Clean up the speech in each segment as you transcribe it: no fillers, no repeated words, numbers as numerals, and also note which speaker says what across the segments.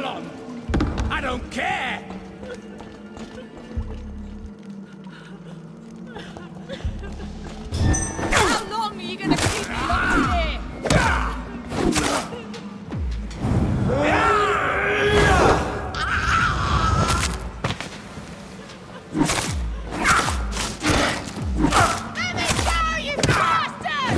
Speaker 1: buckle on! I don't care!
Speaker 2: How long are you gonna keep me locked in here? Let me go, you bastard!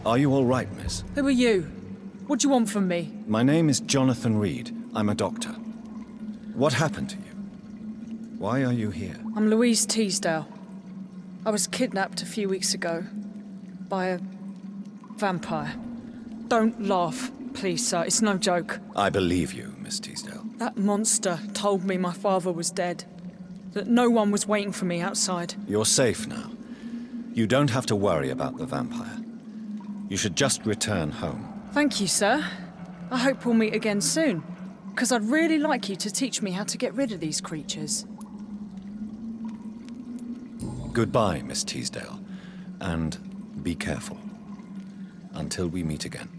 Speaker 3: Are you all right, miss?
Speaker 2: Who are you? What do you want from me?
Speaker 3: My name is Jonathan Reed. I'm a doctor. What happened to you? Why are you here?
Speaker 2: I'm Louise Teasdale. I was kidnapped a few weeks ago by a vampire. Don't laugh, please, sir. It's no joke.
Speaker 3: I believe you, Miss Teasdale.
Speaker 2: That monster told me my father was dead. That no one was waiting for me outside.
Speaker 3: You're safe now. You don't have to worry about the vampire. You should just return home.
Speaker 2: Thank you, sir. I hope we'll meet again soon. Because I'd really like you to teach me how to get rid of these creatures.
Speaker 3: Goodbye, Miss Teasdale. And be careful. Until we meet again.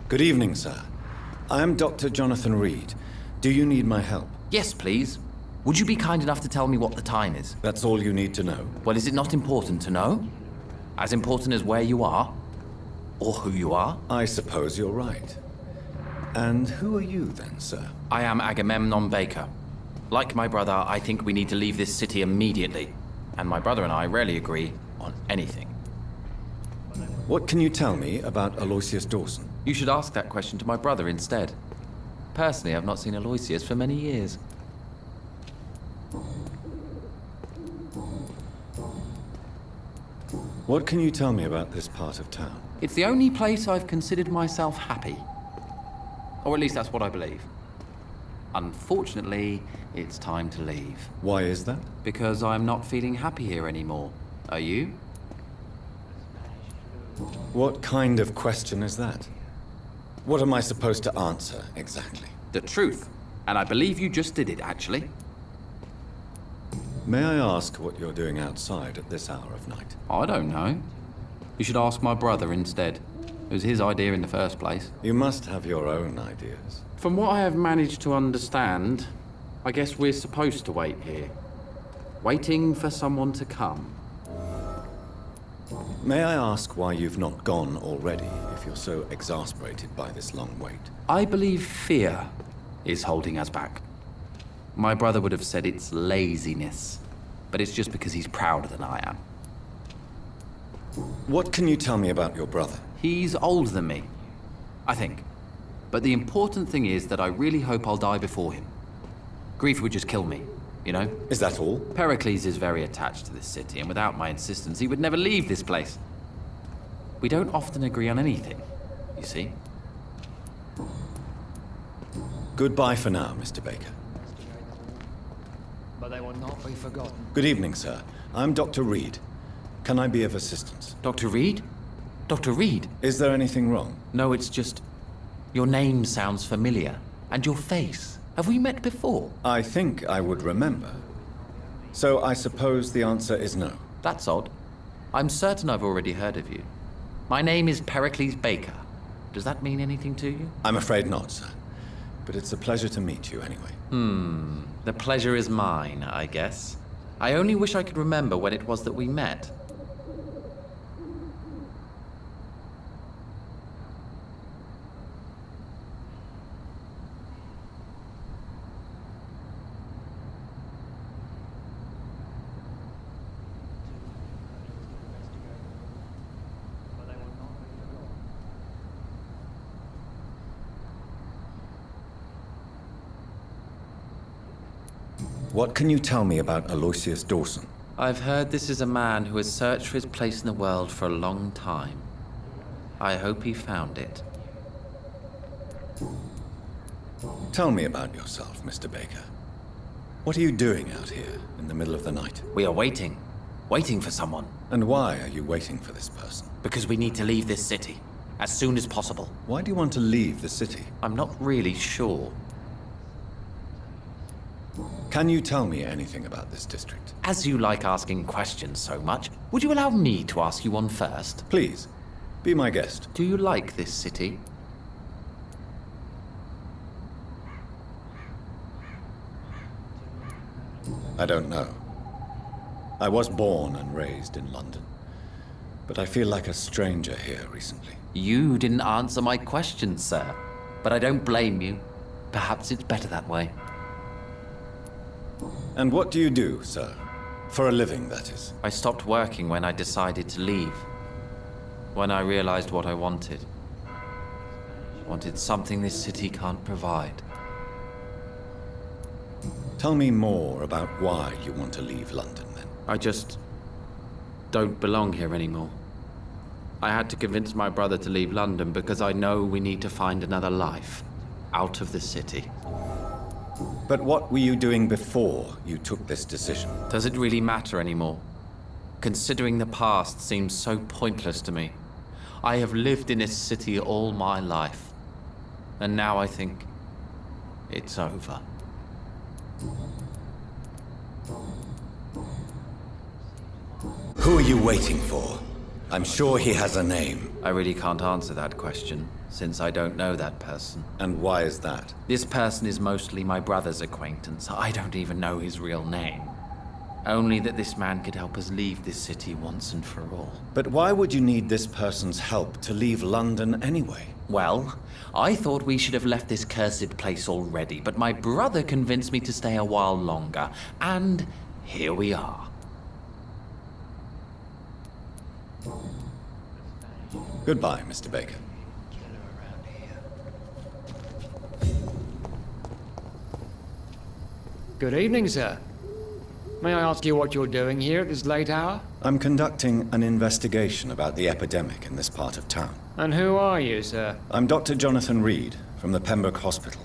Speaker 3: Good evening, sir. I am Dr. Jonathan Reed. Do you need my help?
Speaker 4: Yes, please. Would you be kind enough to tell me what the time is?
Speaker 3: That's all you need to know.
Speaker 4: Well, is it not important to know? As important as where you are? Or who you are?
Speaker 3: I suppose you're right. And who are you then, sir?
Speaker 4: I am Agamemnon Baker. Like my brother, I think we need to leave this city immediately. And my brother and I rarely agree on anything.
Speaker 3: What can you tell me about Aloysius Dawson?
Speaker 4: You should ask that question to my brother instead. Personally, I've not seen Aloysius for many years.
Speaker 3: What can you tell me about this part of town?
Speaker 4: It's the only place I've considered myself happy. Or at least that's what I believe. Unfortunately, it's time to leave.
Speaker 3: Why is that?
Speaker 4: Because I'm not feeling happy here anymore. Are you?
Speaker 3: What kind of question is that? What am I supposed to answer, exactly?
Speaker 4: The truth. And I believe you just did it, actually.
Speaker 3: May I ask what you're doing outside at this hour of night?
Speaker 4: I don't know. You should ask my brother instead. It was his idea in the first place.
Speaker 3: You must have your own ideas.
Speaker 4: From what I have managed to understand, I guess we're supposed to wait here. Waiting for someone to come.
Speaker 3: May I ask why you've not gone already, if you're so exasperated by this long wait?
Speaker 4: I believe fear is holding us back. My brother would have said it's laziness, but it's just because he's prouder than I am.
Speaker 3: What can you tell me about your brother?
Speaker 4: He's older than me, I think. But the important thing is that I really hope I'll die before him. Grief would just kill me, you know?
Speaker 3: Is that all?
Speaker 4: Pericles is very attached to this city, and without my insistence, he would never leave this place. We don't often agree on anything, you see?
Speaker 3: Goodbye for now, Mr. Baker.
Speaker 1: But they will not be forgotten.
Speaker 3: Good evening, sir. I'm Dr. Reed. Can I be of assistance?
Speaker 4: Dr. Reed? Dr. Reed?
Speaker 3: Is there anything wrong?
Speaker 4: No, it's just... Your name sounds familiar. And your face. Have we met before?
Speaker 3: I think I would remember. So I suppose the answer is no.
Speaker 4: That's odd. I'm certain I've already heard of you. My name is Pericles Baker. Does that mean anything to you?
Speaker 3: I'm afraid not, sir. But it's a pleasure to meet you anyway.
Speaker 4: The pleasure is mine, I guess. I only wish I could remember when it was that we met.
Speaker 3: What can you tell me about Aloysius Dawson?
Speaker 4: I've heard this is a man who has searched for his place in the world for a long time. I hope he found it.
Speaker 3: Tell me about yourself, Mr. Baker. What are you doing out here in the middle of the night?
Speaker 4: We are waiting. Waiting for someone.
Speaker 3: And why are you waiting for this person?
Speaker 4: Because we need to leave this city. As soon as possible.
Speaker 3: Why do you want to leave the city?
Speaker 4: I'm not really sure.
Speaker 3: Can you tell me anything about this district?
Speaker 4: As you like asking questions so much, would you allow me to ask you one first?
Speaker 3: Please, be my guest.
Speaker 4: Do you like this city?
Speaker 3: I don't know. I was born and raised in London, but I feel like a stranger here recently.
Speaker 4: You didn't answer my question, sir. But I don't blame you. Perhaps it's better that way.
Speaker 3: And what do you do, sir? For a living, that is.
Speaker 4: I stopped working when I decided to leave. When I realized what I wanted. Wanted something this city can't provide.
Speaker 3: Tell me more about why you want to leave London, then.
Speaker 4: I just don't belong here anymore. I had to convince my brother to leave London because I know we need to find another life out of the city.
Speaker 3: But what were you doing before you took this decision?
Speaker 4: Does it really matter anymore? Considering the past seems so pointless to me. I have lived in this city all my life. And now I think it's over.
Speaker 3: Who are you waiting for? I'm sure he has a name.
Speaker 4: I really can't answer that question, since I don't know that person.
Speaker 3: And why is that?
Speaker 4: This person is mostly my brother's acquaintance. I don't even know his real name. Only that this man could help us leave this city once and for all.
Speaker 3: But why would you need this person's help to leave London anyway?
Speaker 4: Well, I thought we should have left this cursed place already, but my brother convinced me to stay a while longer, and here we are.
Speaker 3: Goodbye, Mr. Baker.
Speaker 5: Good evening, sir. May I ask you what you're doing here at this late hour?
Speaker 3: I'm conducting an investigation about the epidemic in this part of town.
Speaker 5: And who are you, sir?
Speaker 3: I'm Dr. Jonathan Reed from the Pembroke Hospital.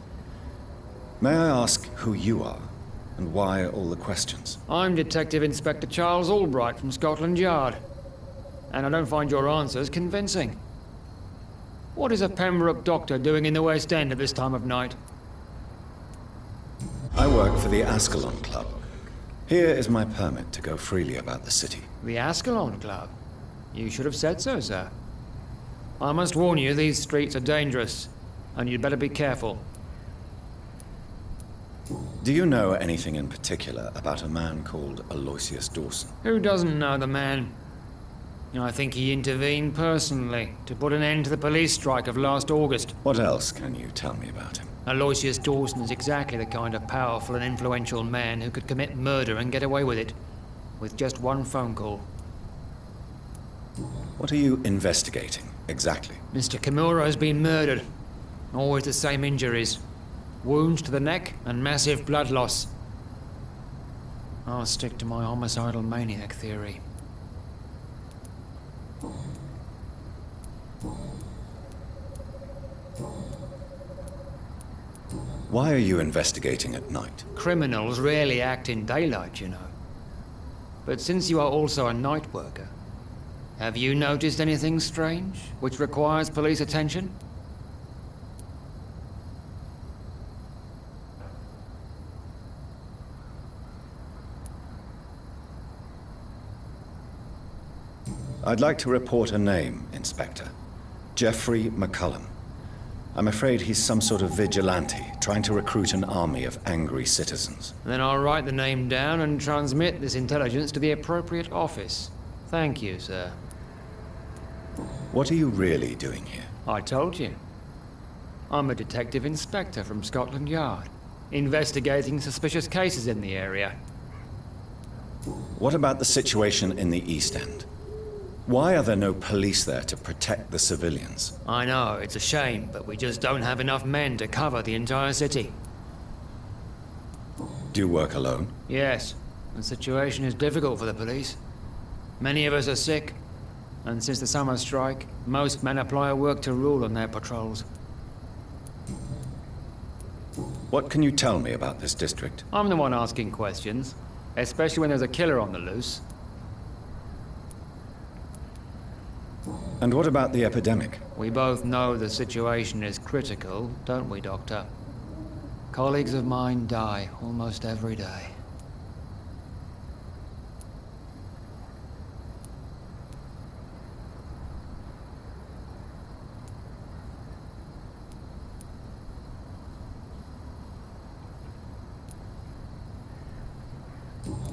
Speaker 3: May I ask who you are and why all the questions?
Speaker 5: I'm Detective Inspector Charles Albright from Scotland Yard. And I don't find your answers convincing. What is a Pembroke doctor doing in the West End at this time of night?
Speaker 3: I work for the Ascalon Club. Here is my permit to go freely about the city.
Speaker 5: The Ascalon Club? You should have said so, sir. I must warn you, these streets are dangerous, and you'd better be careful.
Speaker 3: Do you know anything in particular about a man called Aloysius Dawson?
Speaker 5: Who doesn't know the man? I think he intervened personally to put an end to the police strike of last August.
Speaker 3: What else can you tell me about him?
Speaker 5: Aloysius Dawson is exactly the kind of powerful and influential man who could commit murder and get away with it, with just one phone call.
Speaker 3: What are you investigating, exactly?
Speaker 5: Mr. Kimura has been murdered. Always the same injuries. Wounds to the neck and massive blood loss. I'll stick to my homicidal maniac theory.
Speaker 3: Why are you investigating at night?
Speaker 5: Criminals rarely act in daylight, you know. But since you are also a night worker, have you noticed anything strange which requires police attention?
Speaker 3: I'd like to report a name, Inspector. Jeffrey McCullum. I'm afraid he's some sort of vigilante, trying to recruit an army of angry citizens.
Speaker 5: Then I'll write the name down and transmit this intelligence to the appropriate office. Thank you, sir.
Speaker 3: What are you really doing here?
Speaker 5: I told you. I'm a detective inspector from Scotland Yard, investigating suspicious cases in the area.
Speaker 3: What about the situation in the East End? Why are there no police there to protect the civilians?
Speaker 5: I know, it's a shame, but we just don't have enough men to cover the entire city.
Speaker 3: Do you work alone?
Speaker 5: Yes, the situation is difficult for the police. Many of us are sick, and since the summer strike, most men apply a work-to rule on their patrols.
Speaker 3: What can you tell me about this district?
Speaker 5: I'm the one asking questions, especially when there's a killer on the loose.
Speaker 3: And what about the epidemic?
Speaker 5: We both know the situation is critical, don't we, Doctor? Colleagues of mine die almost every day.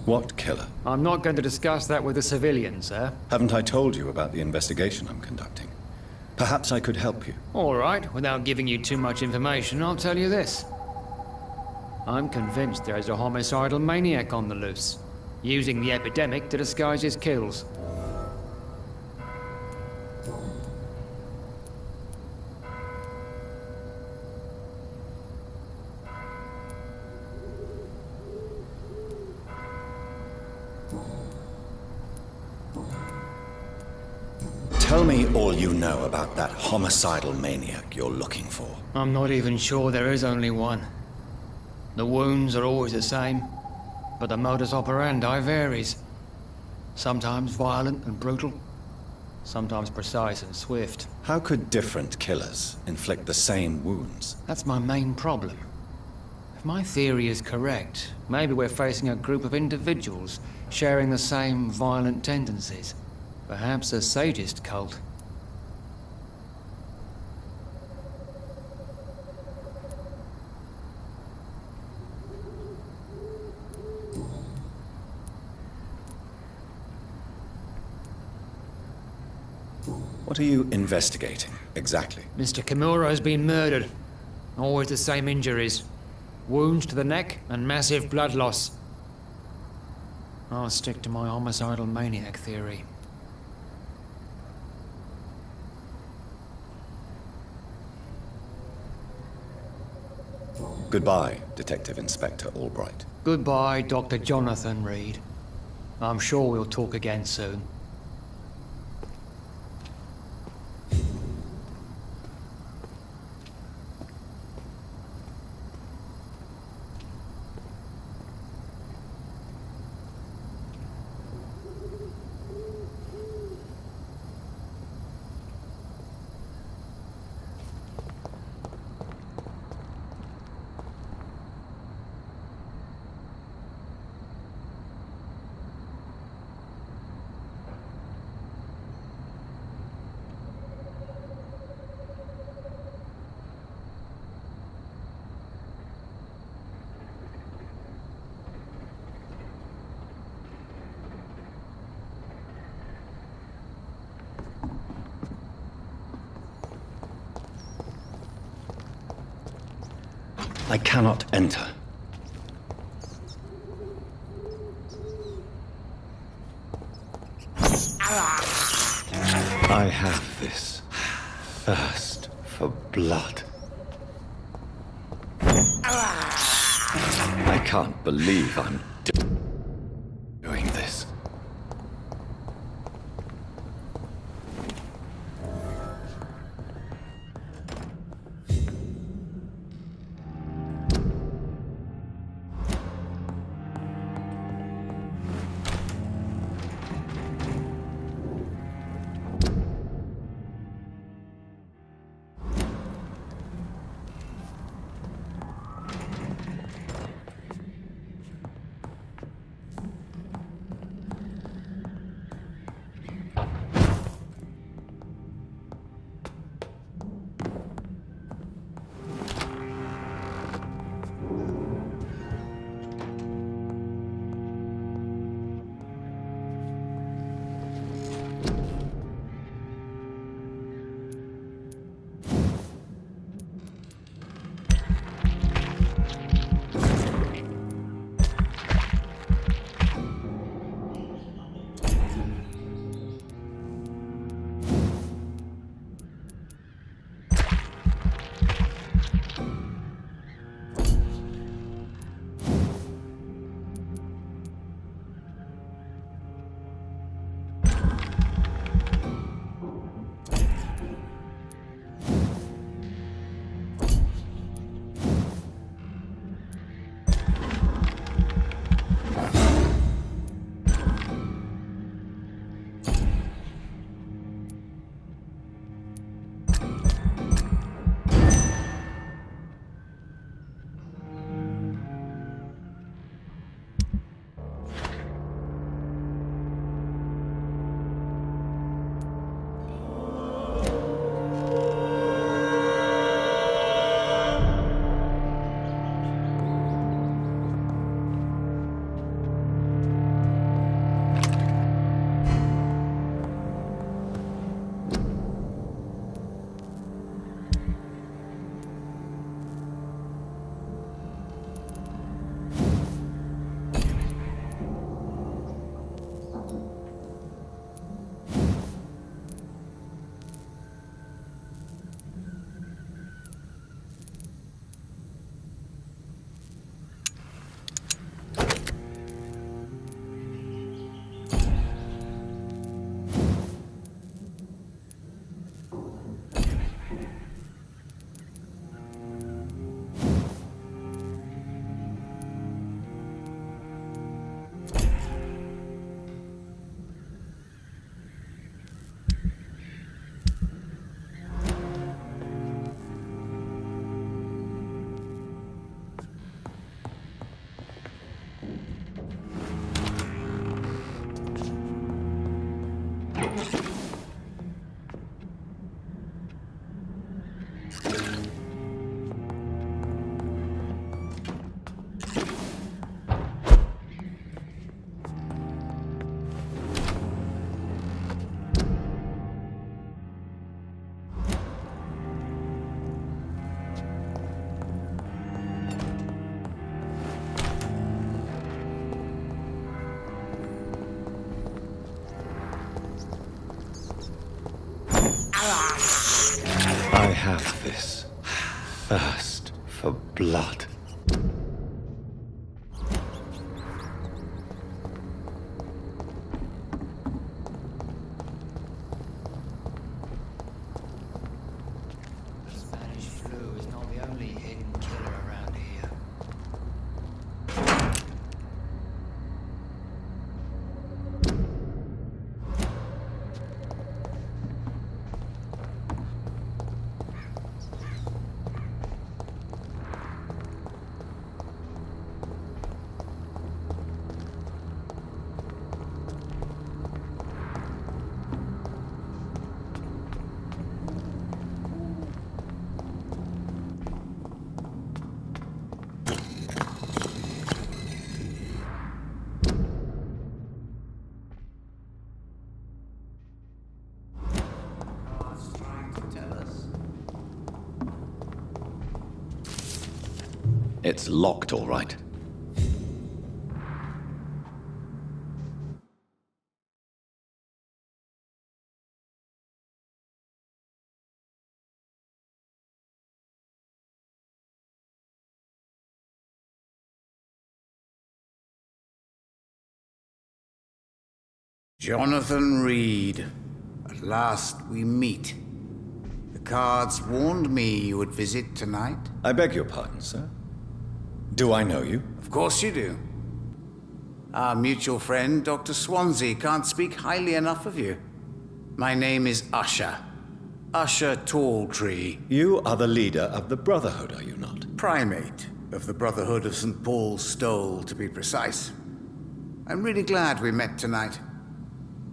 Speaker 3: What killer?
Speaker 5: I'm not going to discuss that with the civilians, sir.
Speaker 3: Haven't I told you about the investigation I'm conducting? Perhaps I could help you.
Speaker 5: All right, without giving you too much information, I'll tell you this. I'm convinced there is a homicidal maniac on the loose, using the epidemic to disguise his kills.
Speaker 3: Tell me all you know about that homicidal maniac you're looking for.
Speaker 5: I'm not even sure there is only one. The wounds are always the same, but the modus operandi varies. Sometimes violent and brutal, sometimes precise and swift.
Speaker 3: How could different killers inflict the same wounds?
Speaker 5: That's my main problem. If my theory is correct, maybe we're facing a group of individuals sharing the same violent tendencies. Perhaps a sadist cult.
Speaker 3: What are you investigating, exactly?
Speaker 5: Mr. Kimura has been murdered. Always the same injuries. Wounds to the neck and massive blood loss. I'll stick to my homicidal maniac theory.
Speaker 3: Goodbye, Detective Inspector Albright.
Speaker 5: Goodbye, Dr. Jonathan Reed. I'm sure we'll talk again soon.
Speaker 3: I cannot enter. I have this thirst for blood. I can't believe I'm doing this. I have this thirst for blood.
Speaker 5: The Spanish flu is not the only hidden killer around here.
Speaker 3: It's locked, all right.
Speaker 6: Jonathan Reed. At last we meet. The cards warned me you would visit tonight.
Speaker 3: I beg your pardon, sir. Do I know you?
Speaker 6: Of course you do. Our mutual friend, Dr. Swansea, can't speak highly enough of you. My name is Usher. Usher Talltree.
Speaker 3: You are the leader of the Brotherhood, are you not?
Speaker 6: Primate of the Brotherhood of St. Paul's Stole, to be precise. I'm really glad we met tonight.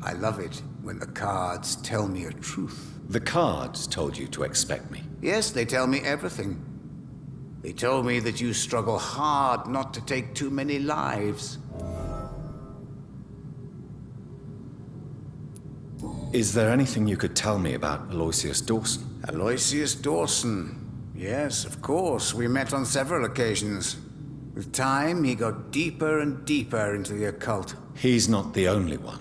Speaker 6: I love it when the cards tell me a truth.
Speaker 3: The cards told you to expect me.
Speaker 6: Yes, they tell me everything. They told me that you struggle hard not to take too many lives.
Speaker 3: Is there anything you could tell me about Aloysius Dawson?
Speaker 6: Aloysius Dawson. Yes, of course. We met on several occasions. With time, he got deeper and deeper into the occult.
Speaker 3: He's not the only one.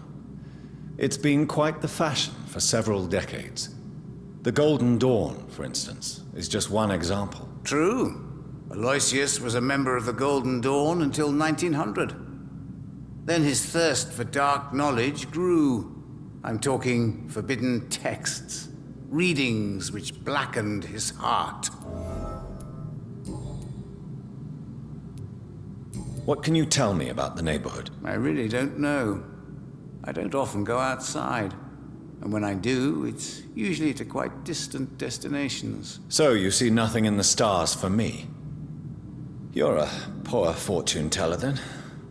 Speaker 3: It's been quite the fashion for several decades. The Golden Dawn, for instance, is just one example.
Speaker 6: True. Aloysius was a member of the Golden Dawn until 1900. Then his thirst for dark knowledge grew. I'm talking forbidden texts, readings which blackened his heart.
Speaker 3: What can you tell me about the neighborhood?
Speaker 6: I really don't know. I don't often go outside. And when I do, it's usually to quite distant destinations.
Speaker 3: So you see nothing in the stars for me? You're a poor fortune teller, then?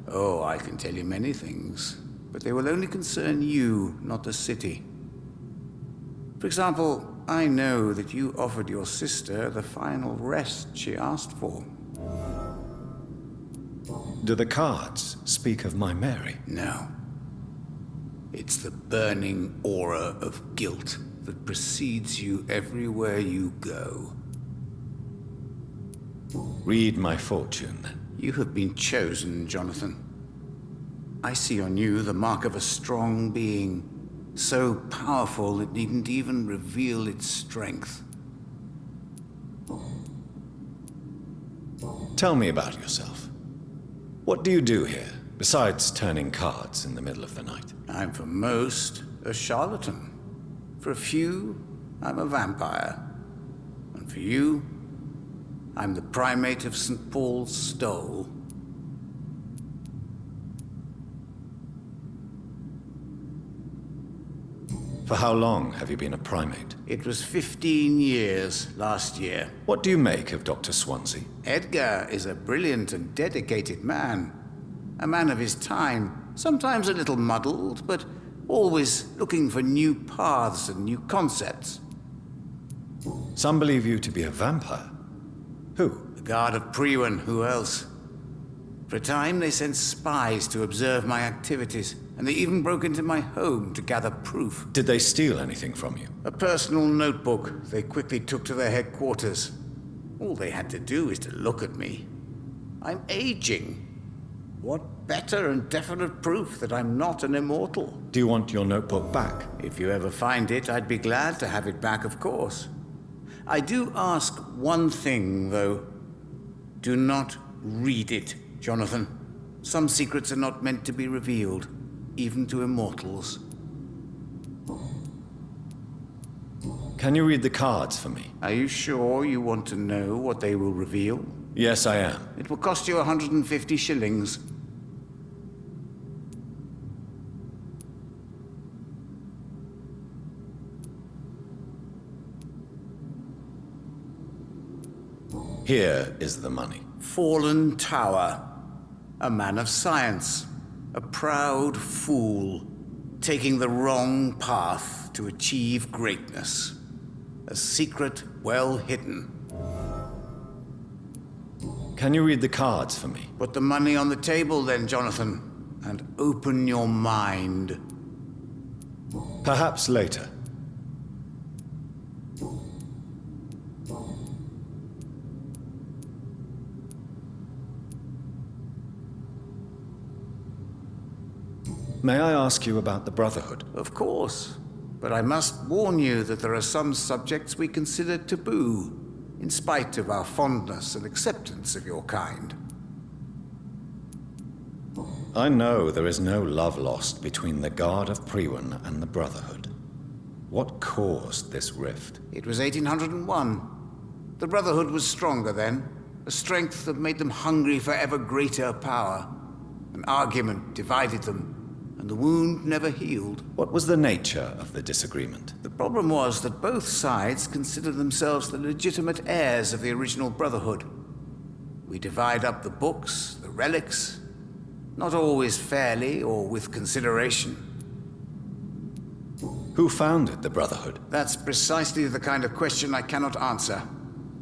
Speaker 6: Oh, I can tell you many things, but they will only concern you, not the city. For example, I know that you offered your sister the final rest she asked for.
Speaker 3: Do the cards speak of my Mary?
Speaker 6: No. It's the burning aura of guilt that precedes you everywhere you go.
Speaker 3: Read my fortune, then.
Speaker 6: You have been chosen, Jonathan. I see on you the mark of a strong being, so powerful it needn't even reveal its strength.
Speaker 3: Tell me about yourself. What do you do here, besides turning cards in the middle of the night?
Speaker 6: I'm for most a charlatan. For a few, I'm a vampire. And for you, I'm the primate of St. Paul's Stole.
Speaker 3: For how long have you been a primate?
Speaker 6: It was 15 years last year.
Speaker 3: What do you make of Dr. Swansea?
Speaker 6: Edgar is a brilliant and dedicated man. A man of his time. Sometimes a little muddled, but always looking for new paths and new concepts.
Speaker 3: Some believe you to be a vampire. Who?
Speaker 6: The Guard of Priwen, who else? For a time, they sent spies to observe my activities, and they even broke into my home to gather proof.
Speaker 3: Did they steal anything from you?
Speaker 6: A personal notebook they quickly took to their headquarters. All they had to do is to look at me. I'm aging. What better and definite proof that I'm not an immortal?
Speaker 3: Do you want your notebook back?
Speaker 6: If you ever find it, I'd be glad to have it back, of course. I do ask one thing, though. Do not read it, Jonathan. Some secrets are not meant to be revealed, even to immortals.
Speaker 3: Can you read the cards for me?
Speaker 6: Are you sure you want to know what they will reveal?
Speaker 3: Yes, I am.
Speaker 6: It will cost you 150 shillings.
Speaker 3: Here is the money.
Speaker 6: Fallen Tower. A man of science. A proud fool. Taking the wrong path to achieve greatness. A secret well hidden.
Speaker 3: Can you read the cards for me?
Speaker 6: Put the money on the table then, Jonathan, and open your mind.
Speaker 3: Perhaps later. May I ask you about the Brotherhood?
Speaker 6: Of course. But I must warn you that there are some subjects we consider taboo, in spite of our fondness and acceptance of your kind.
Speaker 3: I know there is no love lost between the Guard of Priwen and the Brotherhood. What caused this rift?
Speaker 6: It was 1801. The Brotherhood was stronger then, a strength that made them hungry for ever greater power. An argument divided them, and the wound never healed.
Speaker 3: What was the nature of the disagreement?
Speaker 6: The problem was that both sides considered themselves the legitimate heirs of the original Brotherhood. We divide up the books, the relics, not always fairly or with consideration.
Speaker 3: Who founded the Brotherhood?
Speaker 6: That's precisely the kind of question I cannot answer.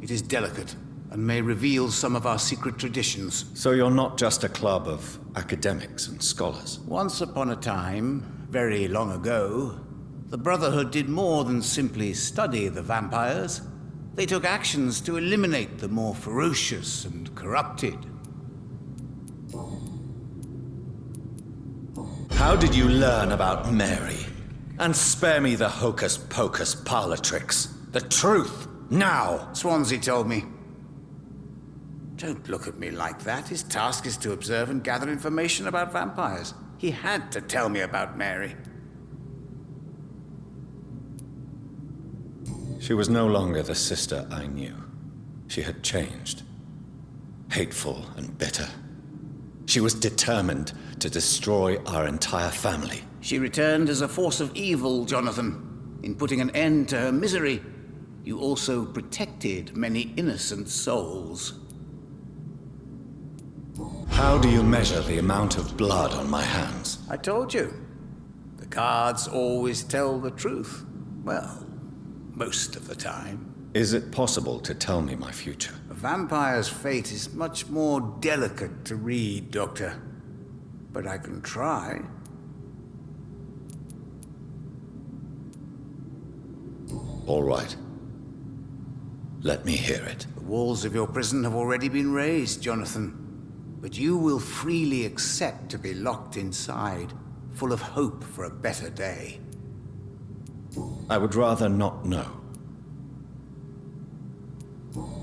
Speaker 6: It is delicate, and may reveal some of our secret traditions.
Speaker 3: So you're not just a club of academics and scholars?
Speaker 6: Once upon a time, very long ago, the Brotherhood did more than simply study the vampires. They took actions to eliminate the more ferocious and corrupted.
Speaker 3: How did you learn about Mary? And spare me the hocus-pocus parlor tricks. The truth, now!
Speaker 6: Swansea told me. Don't look at me like that. His task is to observe and gather information about vampires. He had to tell me about Mary.
Speaker 3: She was no longer the sister I knew. She had changed. Hateful and bitter. She was determined to destroy our entire family.
Speaker 6: She returned as a force of evil, Jonathan. In putting an end to her misery, you also protected many innocent souls.
Speaker 3: How do you measure the amount of blood on my hands?
Speaker 6: I told you. The guards always tell the truth. Well, most of the time.
Speaker 3: Is it possible to tell me my future?
Speaker 6: A vampire's fate is much more delicate to read, Doctor. But I can try.
Speaker 3: All right. Let me hear it.
Speaker 6: The walls of your prison have already been raised, Jonathan. But you will freely accept to be locked inside, full of hope for a better day.
Speaker 3: I would rather not know.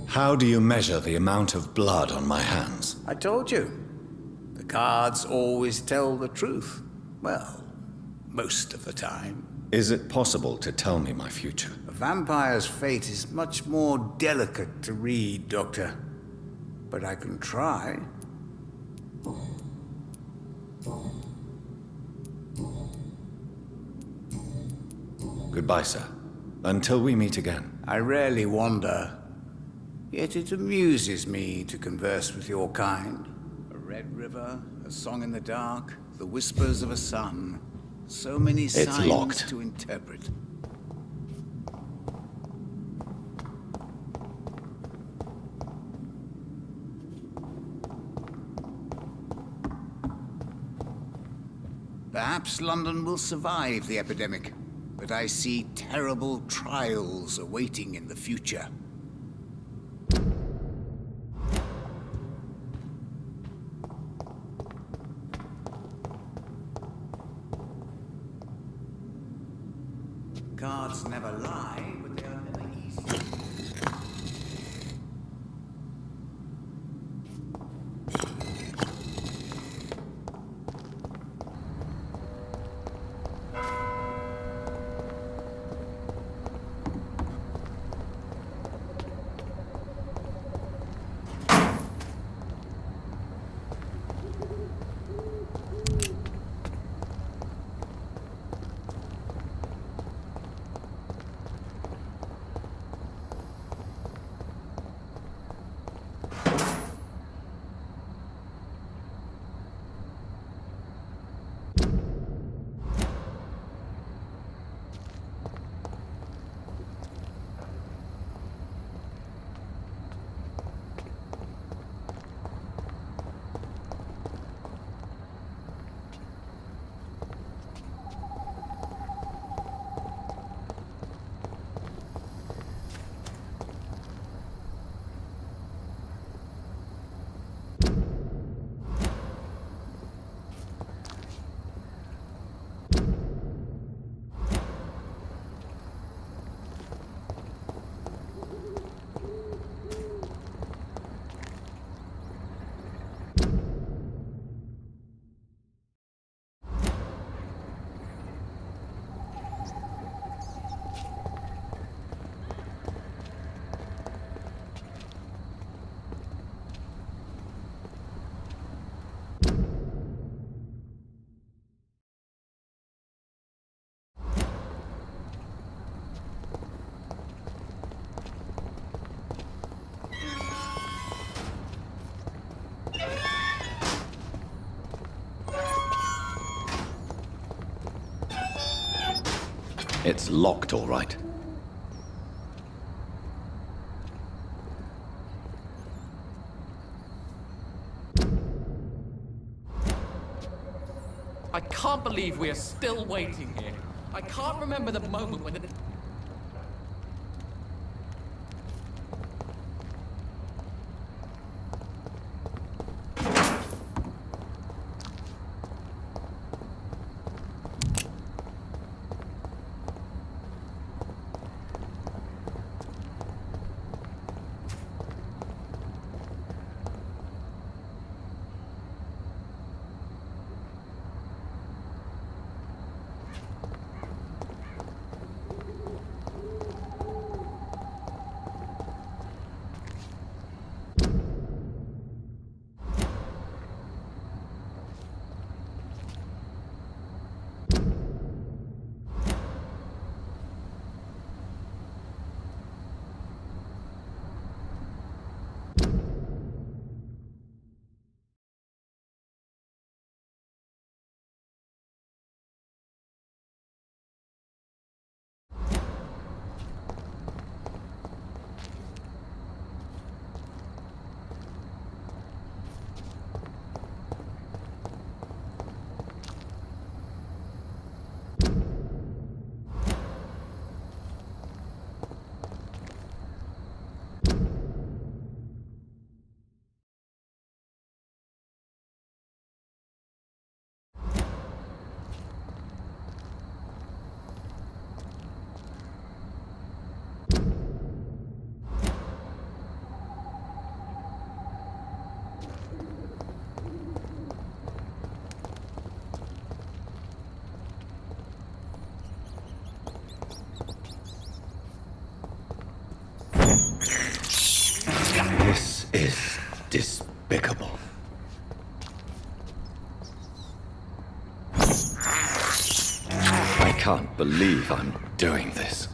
Speaker 3: How do you measure the amount of blood on my hands?
Speaker 6: I told you. The guards always tell the truth. Well, most of the time.
Speaker 3: Is it possible to tell me my future?
Speaker 6: A vampire's fate is much more delicate to read, Doctor. But I can try.
Speaker 3: Goodbye, sir. Until we meet again.
Speaker 6: I rarely wander. Yet it amuses me to converse with your kind. A red river, a song in the dark, the whispers of a sun. So many
Speaker 3: It's
Speaker 6: signs
Speaker 3: locked.
Speaker 6: to interpret. Perhaps London will survive the epidemic, but I see terrible trials awaiting in the future. Cards never lie, but they are never easy.
Speaker 3: It's locked, all right.
Speaker 4: I can't believe we are still waiting here. I can't remember the moment when the...
Speaker 3: This is despicable. I can't believe I'm doing this.